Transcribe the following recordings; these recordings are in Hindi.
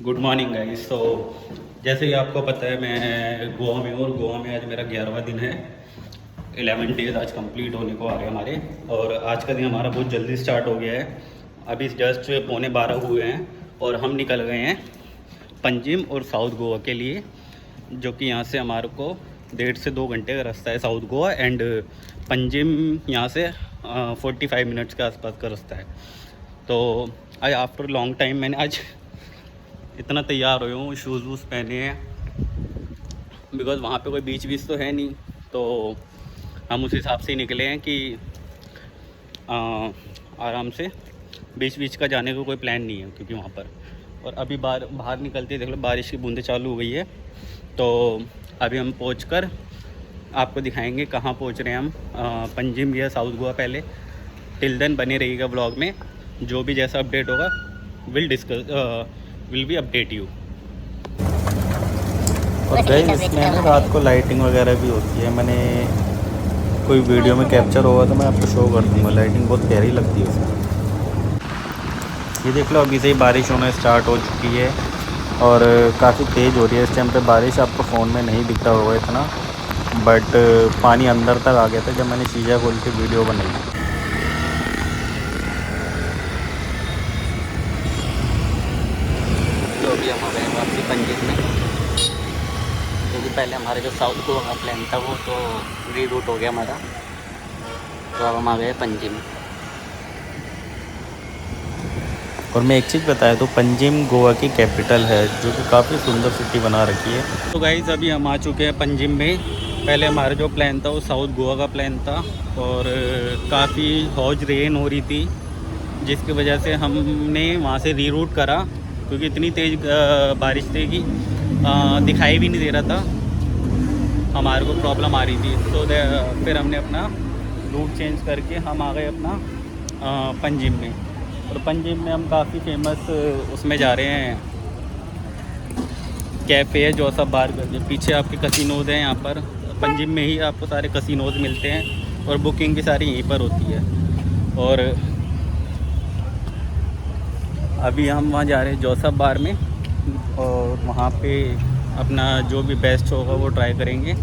Good morning guys. तो जैसे कि आपको पता है मैं गोवा में हूँ और गोवा में आज मेरा 11वां दिन है। 11 डेज आज कंप्लीट होने को आ गए हमारे, और आज का दिन हमारा बहुत जल्दी स्टार्ट हो गया है। अभी जस्ट 11:15 हुए हैं और हम निकल गए हैं पंजिम और साउथ गोवा के लिए, जो कि यहाँ से हमारे को 1.5 से 2 घंटे का रास्ता है साउथ गोवा, एंड पंजिम यहाँ से 45 मिनट्स के आसपास का रास्ता है। तो आज आफ्टर लॉन्ग टाइम मैंने आज इतना तैयार हुए हूँ, शूज़ वूज़ पहने हैं, बिकॉज़ वहाँ पे कोई बीच वीच तो है नहीं। तो हम उस हिसाब से ही निकले हैं कि आराम से बीच बीच का जाने का कोई प्लान नहीं है, क्योंकि वहाँ पर और अभी बाहर निकलते देख लो बारिश की बूंदें चालू हो गई है। तो अभी हम पहुँचकर आपको दिखाएंगे कहाँ पहुँच रहे हैं हम, पंजिम या साउथ गोवा पहले। टिल देन बने रहिएगा ब्लॉग में, जो भी जैसा अपडेट होगा विल बी अपडेट यू। और गाइस इसमें ना रात को लाइटिंग वगैरह भी होती है। मैंने कोई वीडियो में कैप्चर होगा तो मैं आपको शो कर दूँगा। लाइटिंग बहुत प्यारी लगती है उसमें। ये देख लो अभी से ही बारिश होना स्टार्ट हो चुकी है और काफ़ी तेज़ हो रही है इस टाइम पे बारिश। आपको फ़ोन में नहीं दिखता होगा इतना, बट पानी अंदर तक आ गया था जब मैंने शीशा खोल के वीडियो बनाई। तो अभी हम आ गए वापसी पंजिम में, क्योंकि पहले हमारे जो साउथ गोवा का प्लान था वो तो रीरूट हो गया हमारा। तो अब हम आ गए पंजिम। और मैं एक चीज़ बताया तो पंजिम गोवा की कैपिटल है, जो कि काफ़ी सुंदर सिटी बना रखी है। तो गाइज़ अभी हम आ चुके हैं पंजिम में। पहले हमारा जो प्लान था वो साउथ गोवा का प्लान था, और काफ़ी हौज रेन हो रही थी, जिसकी वजह से हमने वहाँ से रीरूट करा, क्योंकि इतनी तेज़ बारिश थी कि दिखाई भी नहीं दे रहा था, हमारे को प्रॉब्लम आ रही थी। तो फिर हमने अपना रूट चेंज करके हम आ गए अपना पंजिम में। और पंजिम में हम काफ़ी फेमस उसमें जा रहे हैं, कैफ़े है जोसेफ बार करके। पीछे आपके कसिनोज़ हैं यहाँ पर। पंजिम में ही आपको सारे कसिनोज़ मिलते हैं और बुकिंग भी सारी यहीं पर होती है। और अभी हम वहाँ जा रहे हैं जोसेफ बार में, और वहाँ पे अपना जो भी बेस्ट होगा वो ट्राई करेंगे।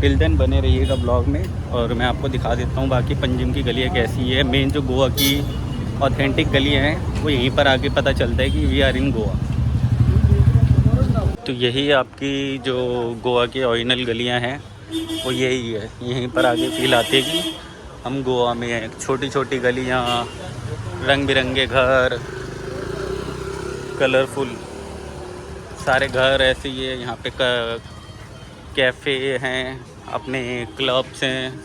टिल देन बने रहिएगा ब्लॉग में, और मैं आपको दिखा देता हूँ बाकी पंजिम की गलियाँ कैसी है। मेन जो गोवा की ऑथेंटिक गलियाँ हैं वो यहीं पर आके पता चलता है कि वी आर इन गोवा। तो यही आपकी जो गोवा की ओरिजिनल गलियाँ हैं वो यही है। यहीं पर आके फील आती है कि हम गोवा में हैं। छोटी छोटी गलियाँ, रंग बिरंगे घर, कलरफुल सारे घर ऐसे ही है। यहाँ पे कैफ़े हैं, अपने क्लब्स हैं,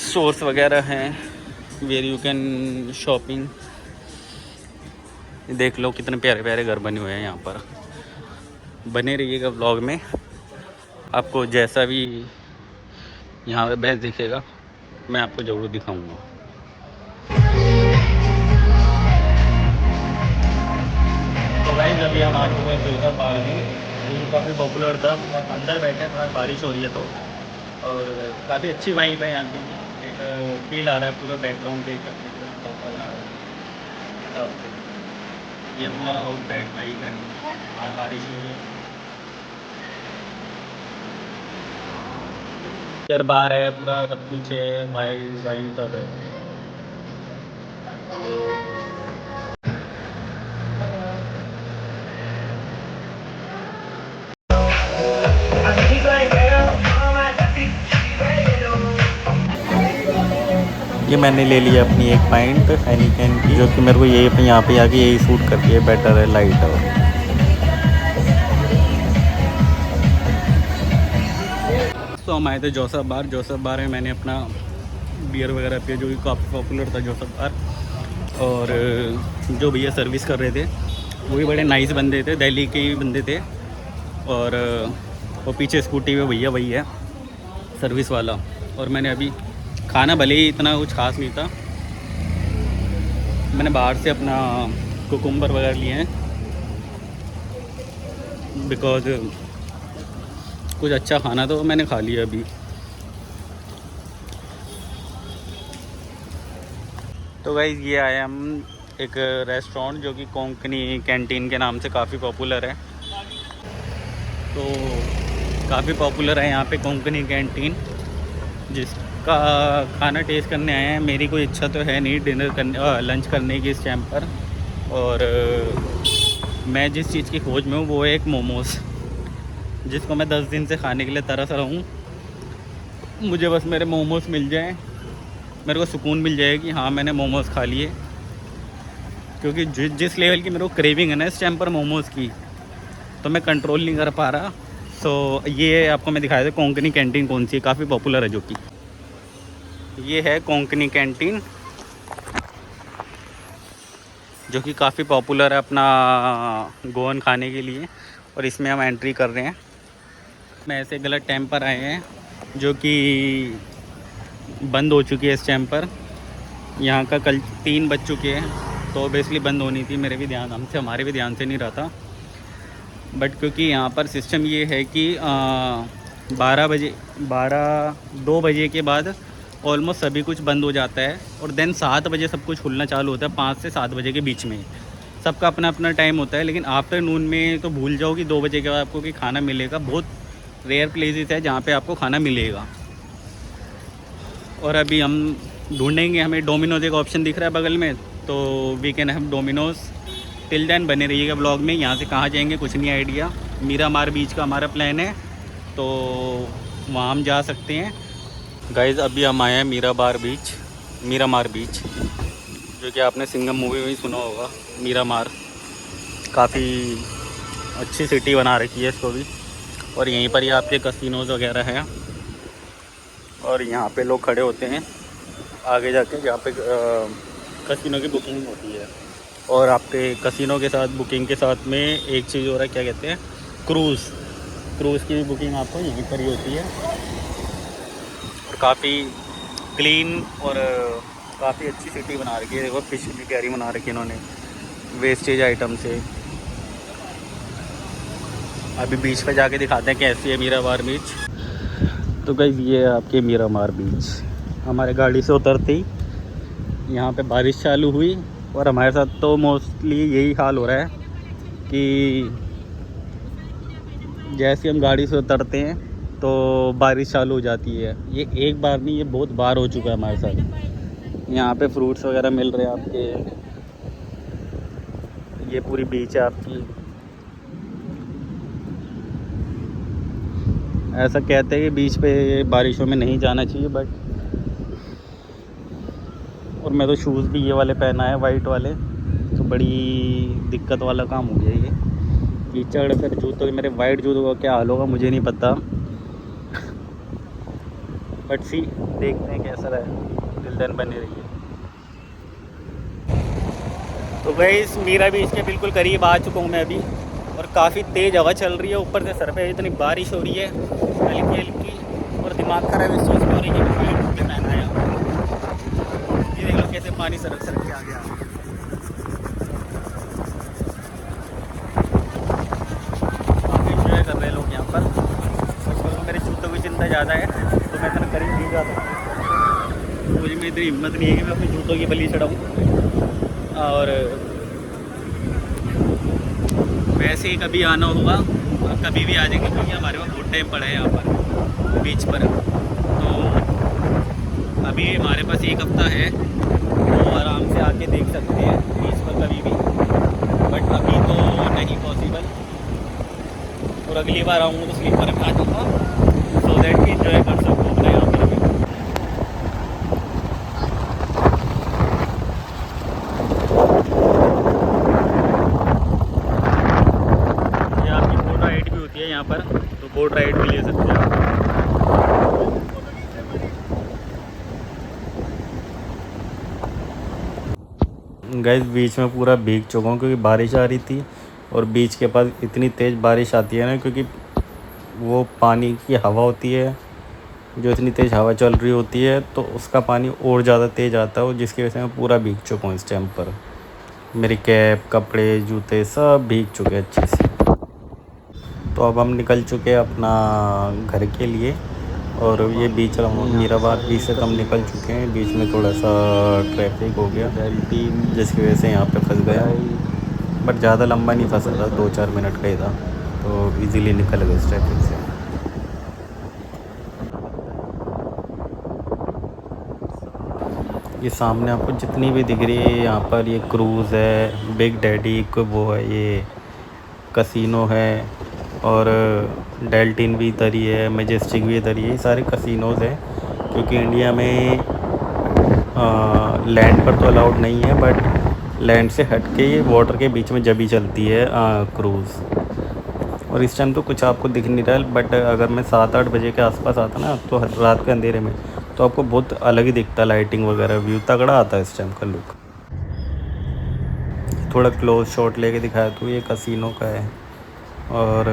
स्टोर्स वगैरह हैं वेयर यू कैन शॉपिंग। देख लो कितने प्यारे प्यारे घर बने हुए हैं यहाँ पर। बने रहिएगा व्लॉग में, आपको जैसा भी यहाँ पे बेस्ट दिखेगा मैं आपको ज़रूर दिखाऊंगा। तो गाइस अभी हम आ चुके हैं जोसेफ बार में। ये काफ़ी पॉपुलर था। अंदर बैठे हैं, थोड़ा बारिश हो रही है तो, और काफ़ी अच्छी वाइब है यहाँ की। एक फील आ रहा है पूरा बैकग्राउंड देख सकते हैं। ये पूरा आउट बैक वाइब है और बारिश हो रही है। इधर बार है पूरा, सब कुछ है, भाई भाई सब है। ये मैंने ले लिया अपनी एक पाइंट हैनिकन की, जो कि मेरे को यही यहाँ पे आके यही सूट करती है, बेटर है, लाइट है। तो हम आए थे जोसेफ बार में मैंने अपना बियर वगैरह पिया, जो कि काफ़ी पॉपुलर था जोसेफ बार। और जो भैया सर्विस कर रहे थे वो भी बड़े नाइस बंदे थे, दिल्ली के ही बंदे थे। और वो पीछे स्कूटी पे भैया वही है सर्विस वाला। और मैंने अभी खाना भले ही इतना कुछ खास नहीं था, मैंने बाहर से अपना कुकुम्बर वगैरह लिए हैं, बिकॉज कुछ अच्छा खाना तो मैंने खा लिया अभी। तो गाइस ये आए हम एक रेस्टोरेंट जो कि कोंकणी कैंटीन के नाम से काफ़ी पॉपुलर है। तो काफ़ी पॉपुलर है यहाँ पे कोंकणी कैंटीन, जिसका खाना टेस्ट करने आए हैं। मेरी कोई इच्छा तो है नहीं डिनर करने लंच करने की इस टाइम पर, और मैं जिस चीज़ की खोज में हूँ वो है एक मोमोज़, जिसको मैं 10 दिन से खाने के लिए तरस रहा हूँ। मुझे बस मेरे मोमोज़ मिल जाएं, मेरे को सुकून मिल जाए कि हाँ मैंने मोमोज़ खा लिए, क्योंकि जिस लेवल की मेरे को क्रेविंग है ना इस टाइम पर मोमोज़ की, तो मैं कंट्रोल नहीं कर पा रहा। सो ये आपको मैं दिखाया था कोंकणी कैंटीन कौन सी है, काफ़ी पॉपुलर है, जो कि ये है कोंकणी कैंटीन, जो कि काफ़ी पॉपुलर है अपना गोवन खाने के लिए। और इसमें हम एंट्री कर रहे हैं। मैं ऐसे गलत टाइम पर आए हैं जो कि बंद हो चुकी है इस टाइम पर। यहाँ का कल 3 बज चुके हैं, तो ऑब्वियसली बंद होनी थी। मेरे भी ध्यान हमारे भी ध्यान से नहीं रहा था, बट क्योंकि यहाँ पर सिस्टम ये है कि 2 बजे के बाद ऑलमोस्ट सभी कुछ बंद हो जाता है, और देन 7 बजे सब कुछ खुलना चालू होता है। 5 से 7 बजे के बीच में सबका अपना अपना टाइम होता है। लेकिन आफ्टरनून में तो भूल जाओ कि 2 बजे के बाद आपको कि खाना मिलेगा। बहुत रेयर प्लेसेस है जहाँ पे आपको खाना मिलेगा। और अभी हम ढूंढेंगे, हमें डोमिनोज एक ऑप्शन दिख रहा है बगल में, तो we can have Domino's. Till then बने रहिएगा ब्लॉग में। यहाँ से कहाँ जाएंगे कुछ नहीं आइडिया। मीरामार बीच का हमारा प्लान है, तो वहाँ हम जा सकते हैं। गाइज़ अभी हम आए हैं मीरामार बीच, जो कि आपने सिंघम मूवी में ही सुना होगा। मीरामार काफ़ी अच्छी सिटी बना रखी है इसको भी, और यहीं पर ही आपके कसिनोज़ वगैरह हैं, और यहाँ पे लोग खड़े होते हैं आगे जाके, जहाँ पे कसिनो की बुकिंग होती है। और आपके कसिनो के साथ बुकिंग के साथ में एक चीज़ हो रहा है, क्या कहते हैं, क्रूज़ की भी बुकिंग आपको यहीं पर ही होती है। और काफ़ी क्लीन और काफ़ी अच्छी सिटी बना रखी है। देखो फिश की प्यारी बना रखी है इन्होंने वेस्टेज आइटम से। अभी बीच पे जाके दिखाते हैं कैसी है मीरामार बीच। तो गाइस ये है आपके मीरामार बीच। हमारे गाड़ी से उतरते ही यहाँ पे बारिश चालू हुई, और हमारे साथ तो मोस्टली यही हाल हो रहा है कि जैसे हम गाड़ी से उतरते हैं तो बारिश चालू हो जाती है। ये एक बार नहीं, ये बहुत बार हो चुका है हमारे साथ। यहाँ पे फ्रूट्स वगैरह मिल रहे हैं आपके। ये पूरी बीच है आपकी। ऐसा कहते हैं कि बीच पे बारिशों में नहीं जाना चाहिए, बट और मैं तो शूज़ भी ये वाले पहना है वाइट वाले, तो बड़ी दिक्कत वाला काम हो गया ये। कीचड़ फिर जूतों, मेरे वाइट जूतों का क्या हाल होगा मुझे नहीं पता, बट सी देखते हैं कैसा रहे। दिल दिन बने रहिए। तो गाइस मीरा बीच के बिल्कुल करीब आ चुका हूँ मैं अभी, और काफ़ी तेज़ हवा चल रही है। ऊपर से सर पे इतनी बारिश हो रही है हल्की हल्की, और दिमाग खराब इस चीज़ की हो रही है कि वाइट कपड़े पहना है। ये देख लो कैसे पानी सरक के आ गया। काफ़ी इंजॉय कर रहे हैं लोग यहाँ पर। तो मेरे जूतों की चिंता ज़्यादा है, तो मैं इतना करीब नहीं जाता। मुझे में इतनी हिम्मत नहीं है कि मैं अपने जूतों की बलि चढ़ाऊँ। और वैसे ही कभी आना होगा, कभी भी आ जाएंगे, क्योंकि हमारे पास बहुत टाइम पड़ा है यहाँ पर बीच पर। तो अभी हमारे पास 1 हफ्ता है, तो आराम से आके देख सकते हैं बीच पर कभी भी, बट अभी तो नहीं पॉसिबल। और अगली बार आऊँगा तो स्लीपर में आ जाऊँगा, सो दैट कि इंजॉय कर सकूँ अपना यहाँ पर भी। ये आपकी बोट राइड भी होती है यहाँ पर, तो बोट राइड भी ले सकते हैं। गाइस बीच में पूरा भीग चुका हूँ, क्योंकि बारिश आ रही थी, और बीच के पास इतनी तेज़ बारिश आती है ना, क्योंकि वो पानी की हवा होती है, जो इतनी तेज़ हवा चल रही होती है, तो उसका पानी और ज़्यादा तेज़ आता है, और जिसकी वजह से मैं पूरा भीग चुका हूँ इस टाइम पर। मेरी कैप, कपड़े, जूते सब भीग चुके अच्छे से। तो अब हम निकल चुके हैं अपना घर के लिए, और ये बीच मीराबाद बीच से तो हम निकल चुके हैं, बीच में थोड़ा सा ट्रैफिक हो गया जिसकी वजह से यहाँ पे फंस गया, बट ज़्यादा लंबा नहीं फंसा था, 2-4 मिनट का ही था, तो इजीली निकल गए इस ट्रैफिक से। ये सामने आपको जितनी भी दिख रही है यहाँ पर, ये क्रूज़ है, बिग डैडी को वो है, ये कसिनो है, और डेल्टिन भी इधर ही है, मेजेस्टिक भी इधर ही है, ये सारे कसिनोज़ हैं। क्योंकि इंडिया में लैंड पर तो अलाउड नहीं है, बट लैंड से हट के ये वाटर के बीच में जब ही चलती है क्रूज़। और इस टाइम तो कुछ आपको दिख नहीं रहा है, बट अगर मैं 7-8 बजे के आसपास आता ना, तो रात के अंधेरे में तो आपको बहुत अलग ही दिखता है, लाइटिंग वगैरह, व्यू तगड़ा आता है इस टाइम का लुक। थोड़ा क्लोज शॉट लेके दिखाया तो ये कसिनो का है, और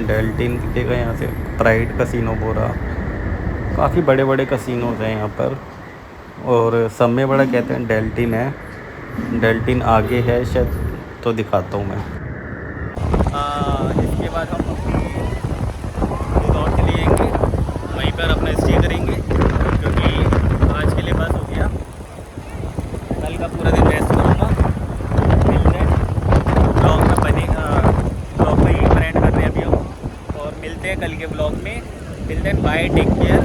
डेल्टिन दिखेगा यहाँ से, प्राइड कसिनो बोरा, काफ़ी बड़े बड़े कसिनोज हैं यहाँ पर, और सब में बड़ा कहते हैं डेल्टिन है, डेल्टिन आगे है शायद, तो दिखाता हूँ मैं। इसके बाद हम रिजॉर्ट के लिए आएंगे, वहीं पर अपना स्टे करेंगे, क्योंकि आज के लिए बस हो गया, कल का पूरा दिन रेस्ट करूँगा। मिलते हैं ब्लॉग में, ब्लॉग में ही फ्रेंड कर रहे हैं अभी हम, और मिलते हैं कल के ब्लॉग में। मिलते हैं, बाय, टेक केयर।